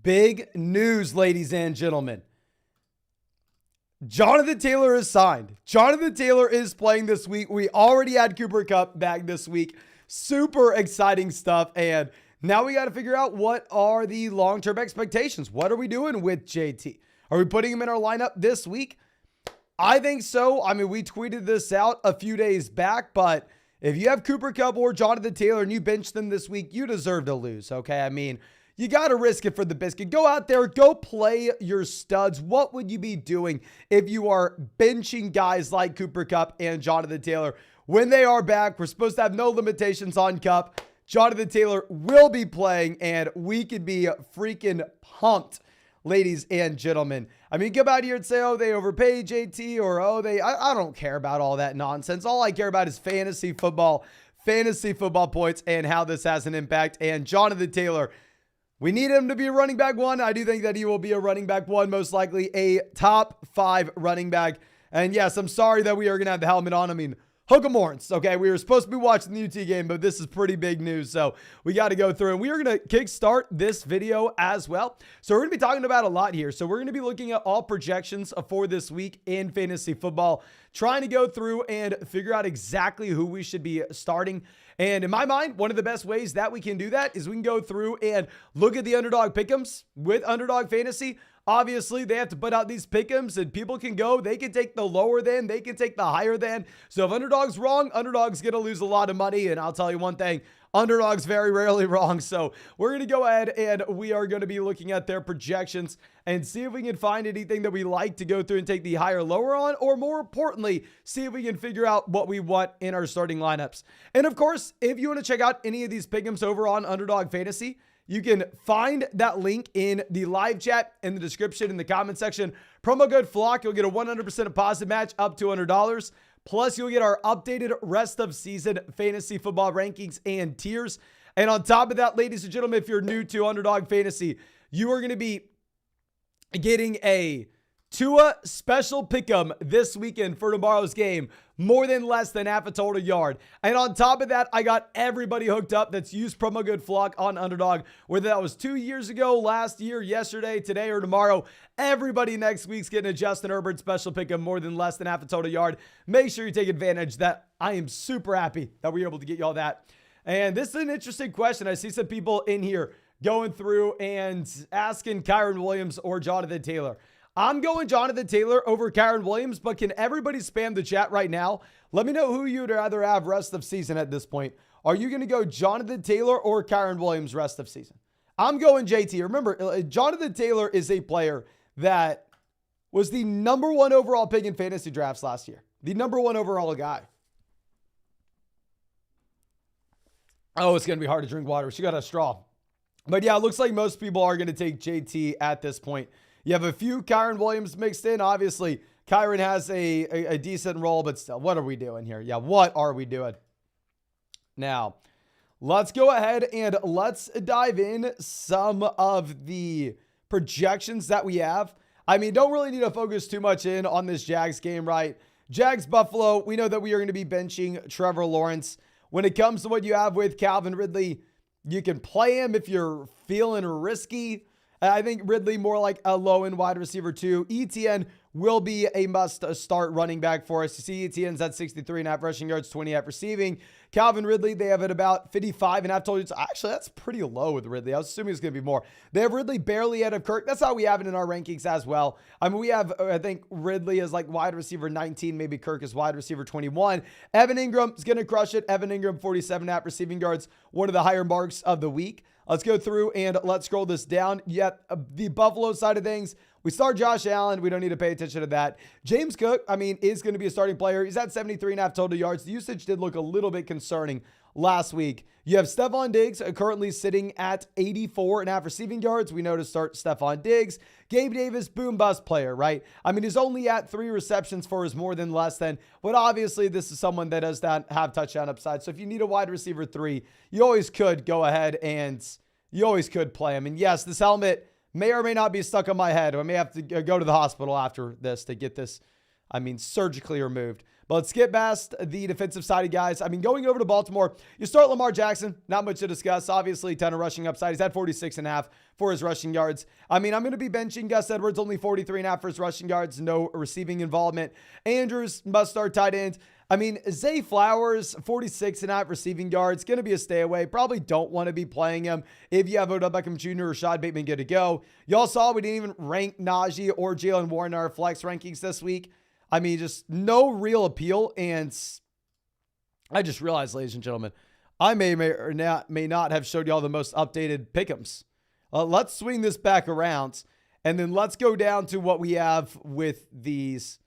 Big news, ladies and gentlemen. Jonathan Taylor is signed. Jonathan Taylor is playing this week. We already had Cooper Kupp back this week. Super exciting stuff. And now we got to figure out what are the long-term expectations. What are we doing with JT? Are we putting him in our lineup this week? I think so. I mean, we tweeted this out a few days back, but if you have Cooper Kupp or Jonathan Taylor and you bench them this week, you deserve to lose, okay? I mean, you got to risk it for the biscuit. Go out there, go play your studs. What would you be doing if you are benching guys like Cooper Kupp and Jonathan Taylor? When they are back, we're supposed to have no limitations on Kupp. Jonathan Taylor will be playing, and we could be freaking pumped, ladies and gentlemen. I mean, come out here and say, oh, they overpaid JT, or oh, I don't care about all that nonsense. All I care about is fantasy football points, and how this has an impact. And Jonathan Taylor, we need him to be a running back one. I do think that he will be a running back one, most likely a top 5 running back. And yes, I'm sorry that we are going to have the helmet on. I mean, hook 'em horns, okay? We were supposed to be watching the UT game, but this is pretty big news, so we got to go through. And we are going to kickstart this video as well. So we're going to be talking about a lot here. So we're going to be looking at all projections for this week in fantasy football, trying to go through and figure out exactly who we should be starting. And in my mind, one of the best ways that we can do that is we can go through and look at the underdog pick'ems with Underdog Fantasy. Obviously, they have to put out these pick'ems, and people can go. They can take the lower than, they can take the higher than. So if Underdog's wrong, Underdog's going to lose a lot of money. And I'll tell you one thing, Underdog's very rarely wrong. So we're going to go ahead and we are going to be looking at their projections and see if we can find anything that we like to go through and take the higher lower on, or more importantly, see if we can figure out what we want in our starting lineups. And of course, if you want to check out any of these pick'ems over on Underdog Fantasy, you can find that link in the live chat, in the description, in the comment section. Promo code FLOCK, you'll get a 100% deposit match up to $100. Plus, you'll get our updated rest of season fantasy football rankings and tiers. And on top of that, ladies and gentlemen, if you're new to Underdog Fantasy, you are going to be getting a Tua special pick'em this weekend for tomorrow's game, more than less than half a total yard. And on top of that, I got everybody hooked up that's used promo code FLOCK on Underdog, whether that was 2 years ago, last year, yesterday, today, or tomorrow. Everybody next week's getting a Justin Herbert special pick'em, more than less than half a total yard. Make sure you take advantage. That I am super happy that we were able to get you all that. And this is an interesting question. I see some people in here going through and asking Kyren Williams or Jonathan Taylor. I'm going Jonathan Taylor over Kyren Williams, but can everybody spam the chat right now? Let me know who you'd rather have rest of season at this point. Are you going to go Jonathan Taylor or Kyren Williams rest of season? I'm going JT. Remember, Jonathan Taylor is a player that was the #1 overall pick in fantasy drafts last year. The #1 overall guy. Oh, it's going to be hard to drink water. She got a straw. But yeah, it looks like most people are going to take JT at this point. You have a few Kyren Williams mixed in. Obviously, Kyren has a decent role, but still, what are we doing here? Yeah, what are we doing? Now, let's go ahead and let's dive in some of the projections that we have. I mean, don't really need to focus too much in on this Jags game, right? Jags, Buffalo, we know that we are going to be benching Trevor Lawrence. When it comes to what you have with Calvin Ridley, you can play him if you're feeling risky. I think Ridley more like a low-end wide receiver too. ETN will be a must-start running back for us. You see ETN's at 63.5 rushing yards, 28 receiving. Calvin Ridley, they have it about 55.5 total yards. Actually, that's pretty low with Ridley. I was assuming it's going to be more. They have Ridley barely ahead of Kirk. That's how we have it in our rankings as well. I mean, we have, I think Ridley is like wide receiver 19. Maybe Kirk is wide receiver 21. Evan Ingram is going to crush it. Evan Ingram, 47.5 receiving yards. One of the higher marks of the week. Let's go through and let's scroll this down. Yet the Buffalo side of things, we start Josh Allen. We don't need to pay attention to that. James Cook, I mean, is going to be a starting player. He's at 73.5 total yards. The usage did look a little bit concerning last week. You have Stephon Diggs currently sitting at 84.5 receiving yards. We know to start Stephon Diggs. Gabe Davis, boom bust player, right? I mean, he's only at 3 receptions for his more than less than, but obviously this is someone that does not have touchdown upside. So if you need a wide receiver 3, you always could go ahead and you always could play him. And yes, this helmet may or may not be stuck on my head. I may have to go to the hospital after this to get this, I mean, surgically removed. But let's get past the defensive side of guys. I mean, going over to Baltimore, you start Lamar Jackson. Not much to discuss. Obviously, ton of rushing upside. He's had 46.5 for his rushing yards. I mean, I'm going to be benching Gus Edwards, only 43.5 for his rushing yards. No receiving involvement. Andrews, must start tight end. I mean, Zay Flowers, 46.5 receiving yards. Going to be a stay away. Probably don't want to be playing him if you have Odell Beckham Jr. or Rashad Bateman good to go. Y'all saw we didn't even rank Najee or Jalen Warren in our flex rankings this week. I mean, just no real appeal. And I just realized, ladies and gentlemen, I may not have showed y'all the most updated pick'ems. Let's swing this back around, and then let's go down to what we have with these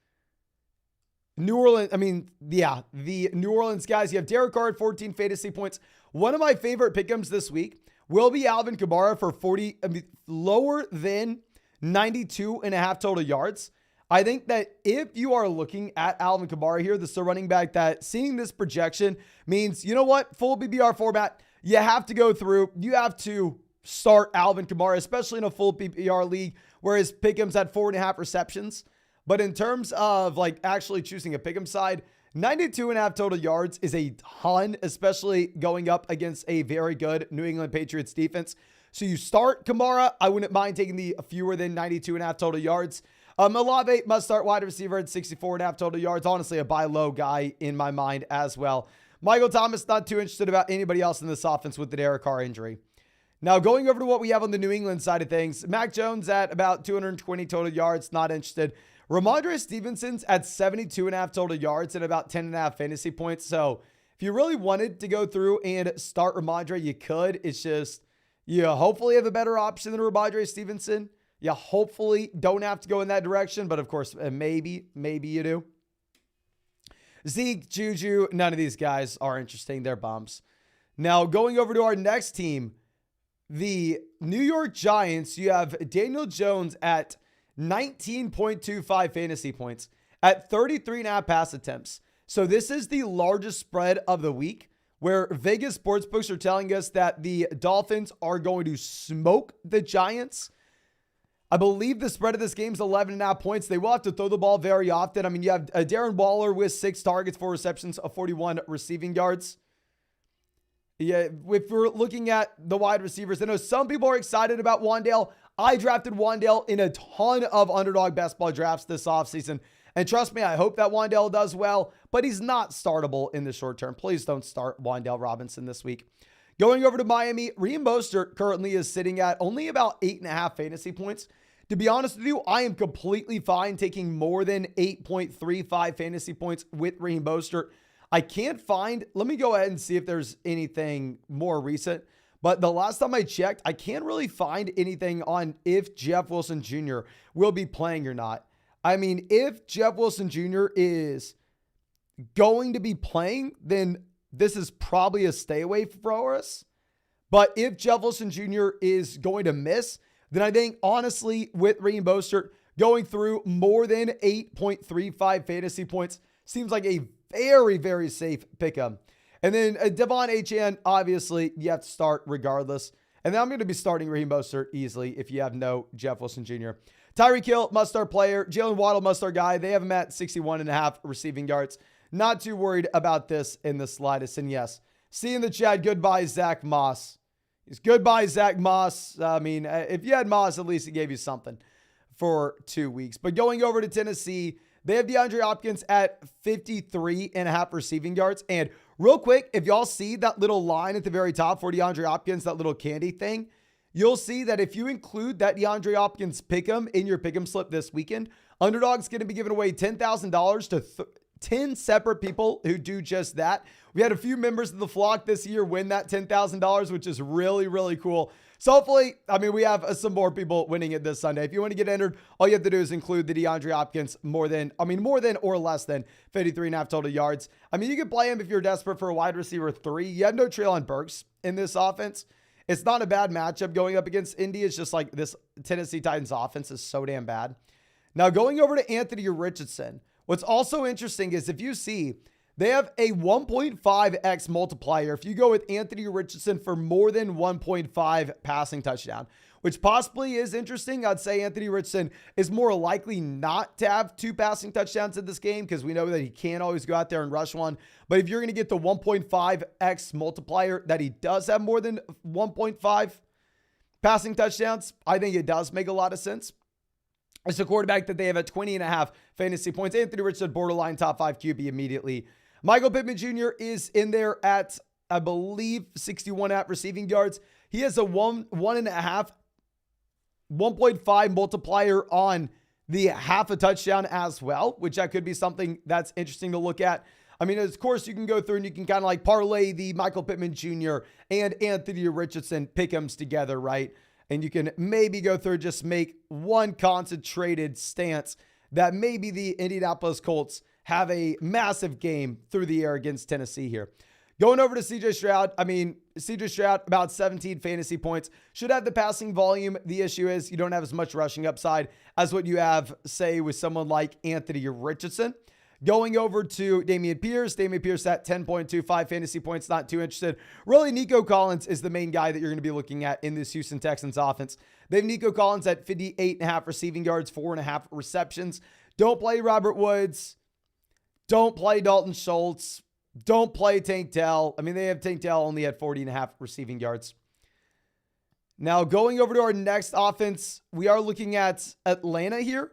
New Orleans. I mean, yeah, the New Orleans guys. You have Derek Carr at 14 fantasy points. One of my favorite pick'ems this week will be Alvin Kamara for 40, lower than 92.5 total yards. I think that if you are looking at Alvin Kamara here, the running back, that seeing this projection means, you know what, full BBR format, you have to go through, you have to start Alvin Kamara, especially in a full PPR league, where his pick'ems at 4.5 receptions. But in terms of like actually choosing a pick'em side, 92.5 total yards is a ton, especially going up against a very good New England Patriots defense. So you start Kamara. I wouldn't mind taking the fewer than 92.5 total yards. Olave must start wide receiver at 64.5 total yards. Honestly, a buy low guy in my mind as well. Michael Thomas, not too interested about anybody else in this offense with the Derek Carr injury. Now, going over to what we have on the New England side of things, Mac Jones at about 220 total yards, not interested. Ramondre Stevenson's at 72.5 total yards and about 10.5 fantasy points. So if you really wanted to go through and start Ramondre, you could. It's just, you hopefully have a better option than Ramondre Stevenson. You hopefully don't have to go in that direction, but of course, maybe you do. Zeke, Juju, none of these guys are interesting. They're bumps. Now, going over to our next team, the New York Giants, you have Daniel Jones at 19.25 fantasy points at 33.5 pass attempts. So this is the largest spread of the week, where Vegas sportsbooks are telling us that the Dolphins are going to smoke the Giants. I believe the spread of this game is 11.5 points. They will have to throw the ball very often. I mean, you have Darren Waller with 6 targets, 4 receptions, 41 receiving yards. Yeah, if we're looking at the wide receivers, I know some people are excited about Wan'Dale. I drafted Wan'Dale in a ton of underdog best ball drafts this offseason. And trust me, I hope that Wan'Dale does well, but he's not startable in the short term. Please don't start Wan'Dale Robinson this week. Going over to Miami, Raheem Mostert currently is sitting at only about 8.5 fantasy points. To be honest with you, I am completely fine taking more than 8.35 fantasy points with Raheem Mostert. I can't find, let me go ahead and see if there's anything more recent. But the last time I checked, I can't really find anything on if Jeff Wilson Jr. will be playing or not. I mean, if Jeff Wilson Jr. is going to be playing, then this is probably a stay away for us. But if Jeff Wilson Jr. is going to miss, then I think, honestly, with Raheem Mostert going through more than 8.35 fantasy points seems like a very, very safe pickup. And then Devon Achane, obviously, you have to start regardless. And then I'm going to be starting Raheem Mostert easily if you have no Jeff Wilson Jr. Tyreek Hill, must-start player. Jalen Waddle, must-start guy. They have him at 61.5 receiving yards. Not too worried about this in the slightest. And yes, see in the chat, goodbye, Zach Moss. He's goodbye, Zach Moss. I mean, if you had Moss, at least he gave you something for 2 weeks. But going over to Tennessee, they have DeAndre Hopkins at 53.5 receiving yards. And real quick, if y'all see that little line at the very top for DeAndre Hopkins, that little candy thing, you'll see that if you include that DeAndre Hopkins pick'em in your pick'em slip this weekend, Underdog's going to be giving away $10,000 to 10 separate people who do just that. We had a few members of the flock this year win that $10,000, which is really, really cool. So hopefully, I mean, we have some more people winning it this Sunday. If you want to get entered, all you have to do is include the DeAndre Hopkins more than or less than 53.5 total yards. I mean, you can play him if you're desperate for a wide receiver 3. You have no Treylon Burks in this offense. It's not a bad matchup going up against Indy. It's just like this Tennessee Titans offense is so damn bad. Now going over to Anthony Richardson. What's also interesting is if you see, they have a 1.5x multiplier if you go with Anthony Richardson for more than 1.5 passing touchdown, which possibly is interesting. I'd say Anthony Richardson is more likely not to have 2 passing touchdowns in this game because we know that he can't always go out there and rush one. But if you're going to get the 1.5x multiplier that he does have more than 1.5 passing touchdowns, I think it does make a lot of sense. It's a quarterback that they have at 20.5 fantasy points. Anthony Richardson, borderline top 5 QB immediately. Michael Pittman Jr. is in there at, I believe, 61.5 receiving yards. He has a 1.5 multiplier on the half a touchdown as well, which that could be something that's interesting to look at. I mean, of course, you can go through and you can kind of like parlay the Michael Pittman Jr. and Anthony Richardson pick'ems together, right? And you can maybe go through and just make one concentrated stance that maybe the Indianapolis Colts have a massive game through the air against Tennessee here. Going over to CJ Stroud. I mean, CJ Stroud, about 17 fantasy points. Should have the passing volume. The issue is you don't have as much rushing upside as what you have, say, with someone like Anthony Richardson. Going over to Dameon Pierce. Dameon Pierce at 10.25 fantasy points. Not too interested. Really, Nico Collins is the main guy that you're going to be looking at in this Houston Texans offense. They have Nico Collins at 58.5 receiving yards, 4.5 receptions. Don't play Robert Woods. Don't play Dalton Schultz. Don't play Tank Dell. I mean, they have Tank Dell only at 40.5 receiving yards. Now, going over to our next offense, we are looking at Atlanta here.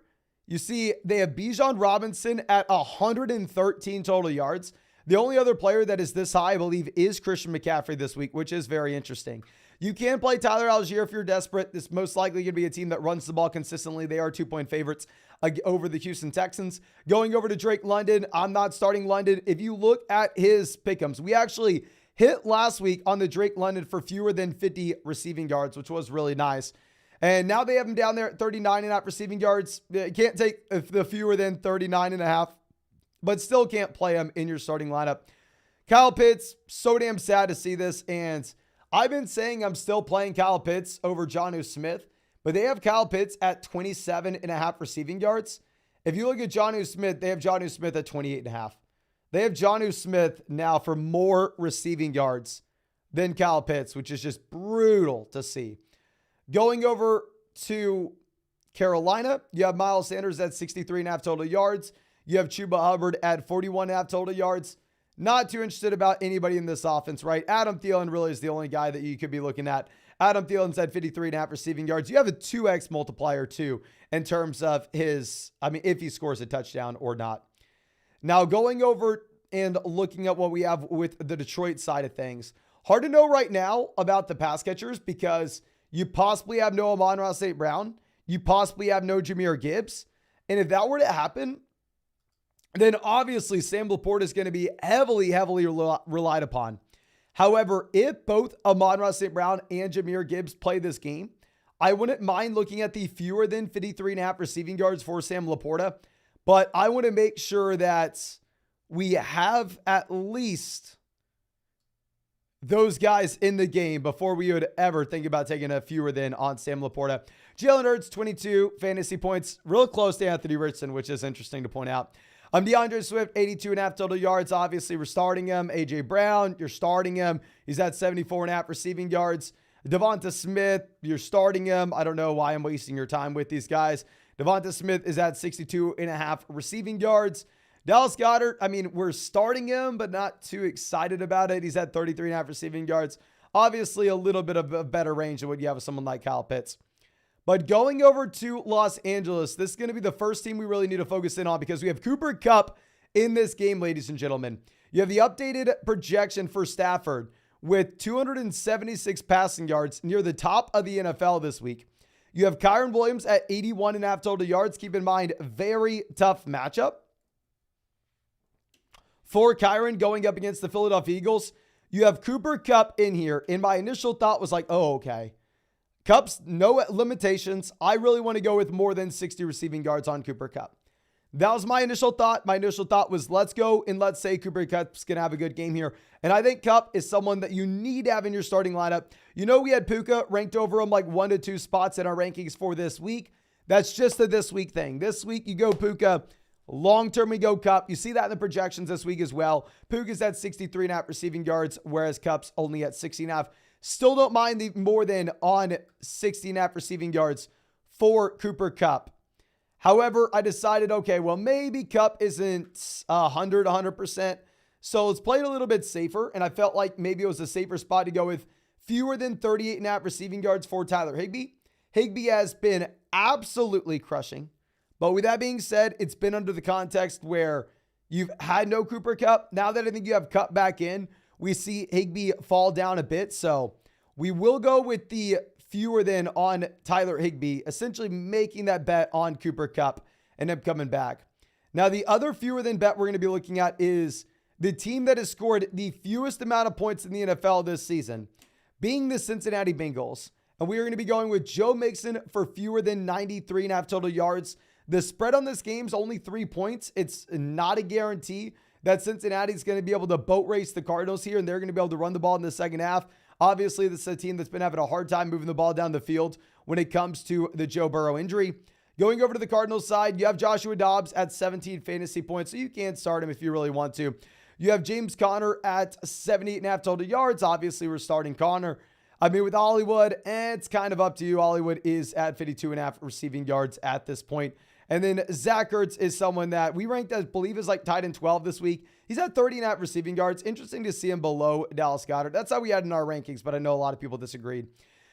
You see, they have Bijan Robinson at 113 total yards. The only other player that is this high, I believe, is Christian McCaffrey this week, which is very interesting. You can play Tyler Algier if you're desperate. This is most likely going to be a team that runs the ball consistently. They are 2-point favorites over the Houston Texans. Going over to Drake London, I'm not starting London. If you look at his pick'ems, we actually hit last week on the Drake London for fewer than 50 receiving yards, which was really nice. And now they have him down there at 39.5 receiving yards. Can't take the fewer than 39.5, but still can't play him in your starting lineup. Kyle Pitts, so damn sad to see this. And I've been saying I'm still playing Kyle Pitts over Jonnu Smith, but they have Kyle Pitts at 27.5 receiving yards. If you look at Jonnu Smith, they have Jonnu Smith at 28.5. They have Jonnu Smith now for more receiving yards than Kyle Pitts, which is just brutal to see. Going over to Carolina, you have Miles Sanders at 63.5 total yards. You have Chuba Hubbard at 41.5 total yards. Not too interested about anybody in this offense, right? Adam Thielen really is the only guy that you could be looking at. Adam Thielen's at 53.5 receiving yards. You have a 2x multiplier too in terms of his, if he scores a touchdown or not. Now going over and looking at what we have with the Detroit side of things. Hard to know right now about the pass catchers because you possibly have no Amon-Ra St. Brown. You possibly have no Jahmyr Gibbs. And if that were to happen, then obviously Sam Laporta is going to be heavily relied upon. However, if both Amon-Ra St. Brown and Jahmyr Gibbs play this game, I wouldn't mind looking at the fewer than 53.5 receiving yards for Sam Laporta. But I want to make sure that we have at least those guys in the game before we would ever think about taking a fewer than on Sam Laporta. Jalen Hurts, 22 fantasy points, real close to Anthony Richardson, which is interesting to point out. DeAndre Swift, 82.5 total yards. Obviously, we're starting him. A.J. Brown, you're starting him. He's at 74.5 receiving yards. Devonta Smith, you're starting him. I don't know why I'm wasting your time with these guys. Devonta Smith is at 62.5 receiving yards. Dallas Goedert, we're starting him, but not too excited about it. He's at 33.5 receiving yards. Obviously, a little bit of a better range than what you have with someone like Kyle Pitts. But going over to Los Angeles, this is going to be the first team we really need to focus in on because we have Cooper Kupp in this game, ladies and gentlemen. You have the updated projection for Stafford with 276 passing yards near the top of the NFL this week. You have Kyren Williams at 81.5 total yards. Keep in mind, very tough matchup for Kyren going up against the Philadelphia Eagles. You have Cooper Kupp in here. And my initial thought was like, oh, okay. Kupp's no limitations. I really want to go with more than 60 receiving yards on Cooper Kupp. That was my initial thought. My initial thought was let's go and let's say Cooper Kupp's going to have a good game here. And I think Kupp is someone that you need to have in your starting lineup. You know, we had Puka ranked over him like 1 to 2 spots in our rankings for this week. That's just a this week thing. This week you go Puka. Long term, we go Kupp. You see that in the projections this week as well. Puka's at 63.5 receiving yards, whereas Kupp's only at 60.5. Still don't mind the more than on 16.5 receiving yards for Cooper Kupp. However, I decided, okay, well, maybe Kupp isn't 100%. So let's play it a little bit safer. And I felt like maybe it was a safer spot to go with fewer than 38.5 receiving yards for Tyler Higbee. Higbee has been absolutely crushing. But with that being said, it's been under the context where you've had no Cooper Kupp. Now that I think you have Kupp back in, we see Higbee fall down a bit. So we will go with the fewer than on Tyler Higbee, essentially making that bet on Cooper Kupp and him coming back. Now, the other fewer than bet we're going to be looking at is the team that has scored the fewest amount of points in the NFL this season, being the Cincinnati Bengals. And we are going to be going with Joe Mixon for fewer than 93.5 total yards. The spread on this game is only 3 points. It's not a guarantee that Cincinnati is going to be able to boat race the Cardinals here, and they're going to be able to run the ball in the second half. Obviously, this is a team that's been having a hard time moving the ball down the field when it comes to the Joe Burrow injury. Going over to the Cardinals side, you have Joshua Dobbs at 17 fantasy points, so you can start him if you really want to. You have James Conner at 78.5 total yards. Obviously, we're starting Conner. I mean, with Hollywood, it's kind of up to you. Hollywood is at 52.5 receiving yards at this point. And then Zach Ertz is someone that we ranked as, believe, is like tight end 12 this week. He's at 30.5 receiving yards. Interesting to see him below Dallas Goedert. That's how we had in our rankings, but I know a lot of people disagreed.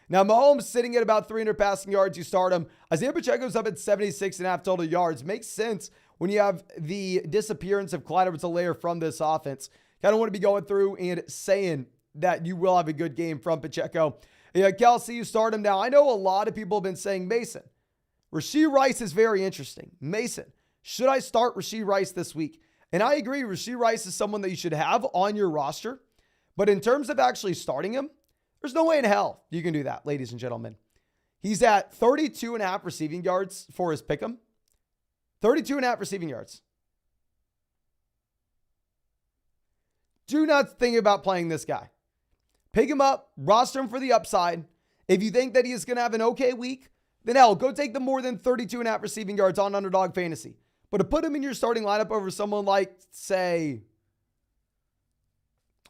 Now, Mahomes sitting at about 300 passing yards. You start him. Isaiah Pacheco's up at 76.5 total yards. Makes sense when you have the disappearance of Clyde Edwards-Helaire from this offense. Kind of want to be going through and saying that you will have a good game from Pacheco. Yeah, Kelsey, you start him now. I know a lot of people have been saying Mason. Rashee Rice is very interesting. Mason, should I start Rashee Rice this week? And I agree, Rashee Rice is someone that you should have on your roster. But in terms of actually starting him, there's no way in hell you can do that, ladies and gentlemen. He's at 32.5 receiving yards for his pick'em. 32.5 receiving yards. Do not think about playing this guy. Pick him up, roster him for the upside. If you think that he is going to have an okay week, then hell, go take the more than 32.5 receiving yards on Underdog Fantasy. But to put him in your starting lineup over someone like, say,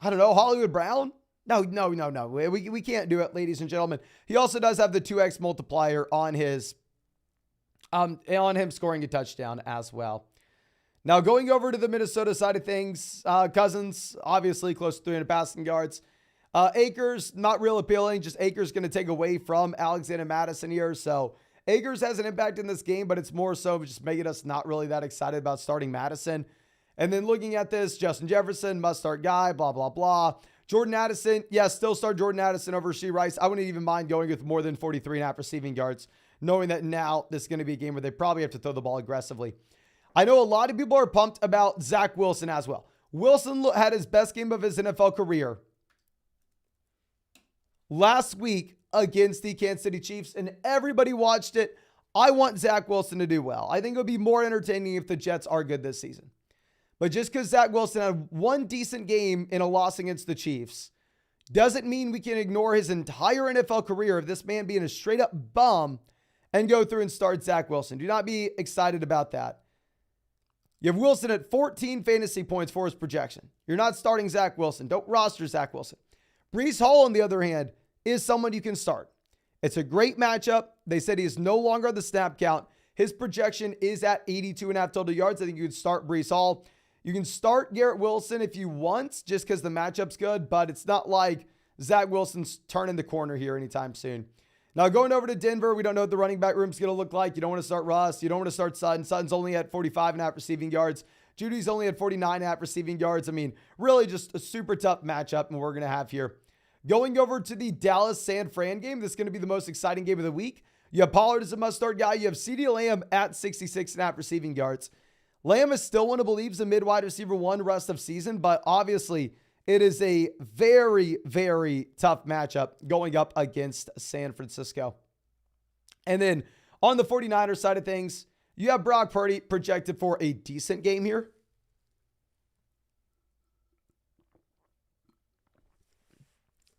I don't know, Hollywood Brown? No. We can't do it, ladies and gentlemen. He also does have the 2x multiplier on his, on him scoring a touchdown as well. Now, going over to the Minnesota side of things, Cousins, obviously close to 300 passing yards. Akers, not real appealing. Just Akers going to take away from Alexander Mattison here. So Akers has an impact in this game, but it's more so just making us not really that excited about starting Mattison. And then looking at this, Justin Jefferson, must start guy, blah, blah, blah. Jordan Addison, yes, still start Jordan Addison over Rashee Rice. I wouldn't even mind going with more than 43.5 receiving yards, knowing that now this is going to be a game where they probably have to throw the ball aggressively. I know a lot of people are pumped about Zach Wilson as well. Wilson had his best game of his NFL career last week against the Kansas City Chiefs, and everybody watched it. I want Zach Wilson to do well. I think it would be more entertaining if the Jets are good this season. But just because Zach Wilson had one decent game in a loss against the Chiefs doesn't mean we can ignore his entire NFL career of this man being a straight up bum and go through and start Zach Wilson. Do not be excited about that. You have Wilson at 14 fantasy points for his projection. You're not starting Zach Wilson. Don't roster Zach Wilson. Breece Hall, on the other hand, is someone you can start. It's a great matchup. They said he is no longer on the snap count. His projection is at 82.5 total yards. I think you could start Breece Hall. You can start Garrett Wilson if you want, just because the matchup's good, but it's not like Zach Wilson's turning the corner here anytime soon. Now, going over to Denver, we don't know what the running back room's going to look like. You don't want to start Russ. You don't want to start Sutton. Sutton's only at 45.5 receiving yards. Judy's only at 49.5 receiving yards. I mean, really just a super tough matchup and we're going to have here. Going over to the Dallas-San Fran game, this is going to be the most exciting game of the week. You have Pollard as a must-start guy. You have CeeDee Lamb at 66.5 receiving yards. Lamb is still one who believes a mid-wide receiver one rest of season, but obviously it is a very, very tough matchup going up against San Francisco. And then on the 49ers side of things, you have Brock Purdy projected for a decent game here.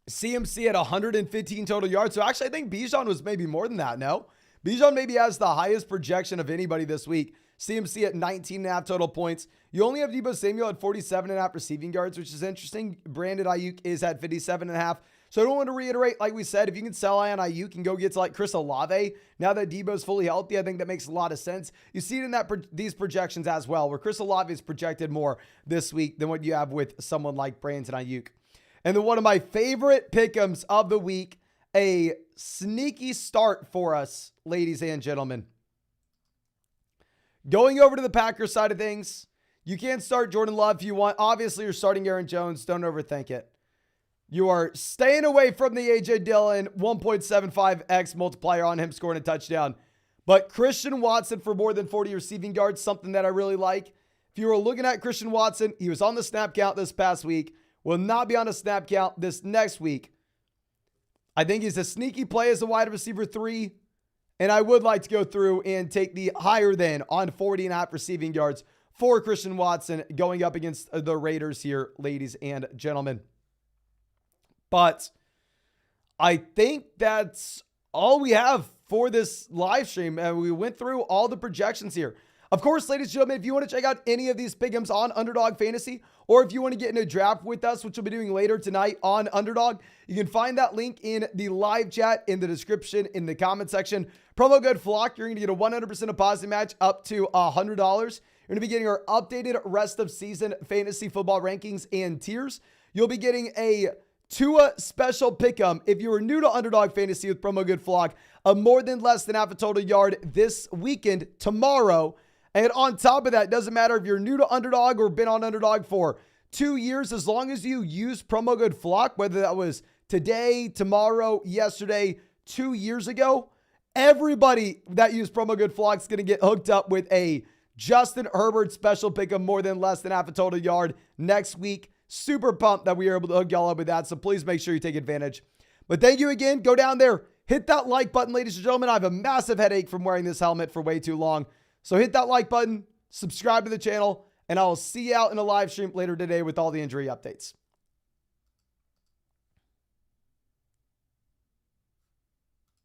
CMC at 115 total yards. So actually, I think Bijan was maybe more than that, no? Bijan maybe has the highest projection of anybody this week. CMC at 19.5 total points. You only have Deebo Samuel at 47.5 receiving yards, which is interesting. Brandon Ayuk is at 57.5. So I don't want to reiterate, like we said, if you can sell high on Ayuk, you can go get to like Chris Olave. Now that Debo's fully healthy, I think that makes a lot of sense. You see it in these projections as well, where Chris Olave is projected more this week than what you have with someone like Brandon Ayuk. And then one of my favorite pick'ems of the week, a sneaky start for us, ladies and gentlemen. Going over to the Packers side of things, you can start Jordan Love if you want. Obviously, you're starting Aaron Jones. Don't overthink it. You are staying away from the A.J. Dillon 1.75x multiplier on him scoring a touchdown. But Christian Watson for more than 40 receiving yards, something that I really like. If you were looking at Christian Watson, he was on the snap count this past week. Will not be on a snap count this next week. I think he's a sneaky play as a wide receiver 3. And I would like to go through and take the higher than on 40.5 receiving yards for Christian Watson going up against the Raiders here, ladies and gentlemen. But I think that's all we have for this live stream. And we went through all the projections here. Of course, ladies and gentlemen, if you want to check out any of these pick'ems on Underdog Fantasy, or if you want to get in a draft with us, which we'll be doing later tonight on Underdog, you can find that link in the live chat, in the description, in the comment section. Promo code FLOCK, you're going to get a 100% deposit match up to $100. You're going to be getting our updated rest of season fantasy football rankings and tiers. You'll be getting a Tua special pick'em if you are new to Underdog Fantasy with promo code FLOCK, a more than less than half a total yard this weekend, tomorrow. And on top of that, doesn't matter if you're new to Underdog or been on Underdog for 2 years, as long as you use promo code FLOCK, whether that was today, tomorrow, yesterday, 2 years ago, everybody that used promo code FLOCK is going to get hooked up with a Justin Herbert special pick of more than less than half a total yard next week. Super pumped that we are able to hook y'all up with that. So please make sure you take advantage. But thank you again. Go down there, hit that like button, ladies and gentlemen. I have a massive headache from wearing this helmet for way too long. So hit that like button, subscribe to the channel, and I will see you out in a live stream later today with all the injury updates.